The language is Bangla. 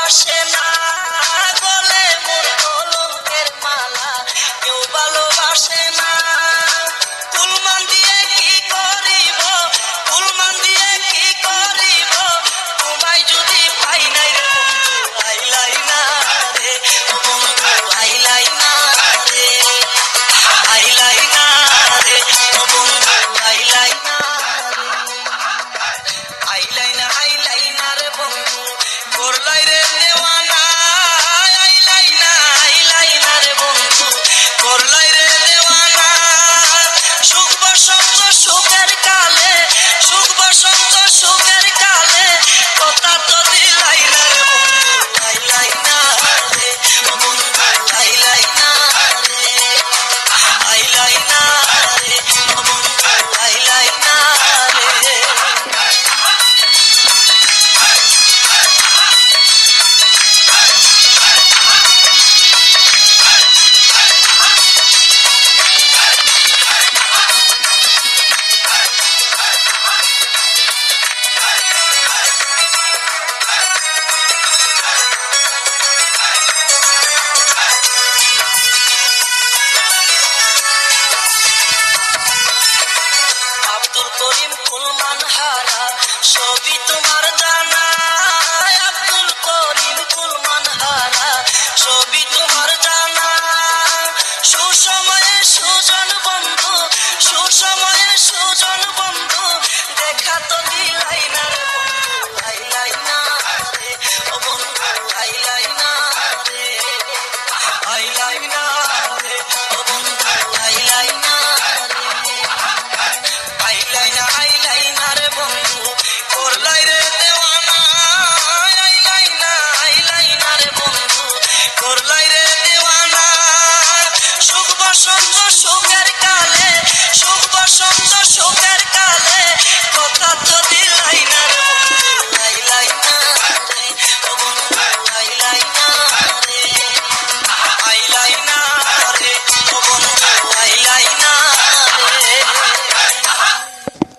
ভালোবাসে না, গলে মোর কলঙ্কের মালা কেউ ভালোবাসে না। কুলমান দিয়ে কি করিব, কুলমান দিয়ে কি করিব, তোমায় যদি পাই নাই রে বন্ধু আইলাই না রে, ও বন্ধু আইলাই না রে, আইলাই না রে, ও বন্ধু আইলাই না রে, আইলাই না রে বন্ধু করলাই রে দেওয়ানা, আইলাই না রে বন্ধু করলাই রে দেওয়ানা। সুখ বসন্ত সুখের কালে, সুখ বসন্ত সুখের কালে, কথা তো দিলাই না রে বন্ধু আইলাই না রে, ও বন্ধু আইলাই না রে, আইলাই না রে, ও বন্ধু আইলাই না রে। আব্দুল করিম কুলমান হারা সবই তোমার জানা, আব্দুল করিম কুলমান হারা সবই তোমার জানা। সুসময়ে সুজন বন্ধু, সুসময়ে সুজন বন্ধু, দেখা তো দিলাই না রে বন্ধু আইলাই না রে, ও বন্ধু আইলাই না রে, আইলাই না রে, ও বন্ধু আইলাই না রে, আইলাই না রে বন্ধু করলাই রে দেওয়ানা, আইলাই না রে বন্ধু করলাই রে দেওয়ানা। সুখ বসন্ত সুখের কালে, সুখ বসন্ত সুখের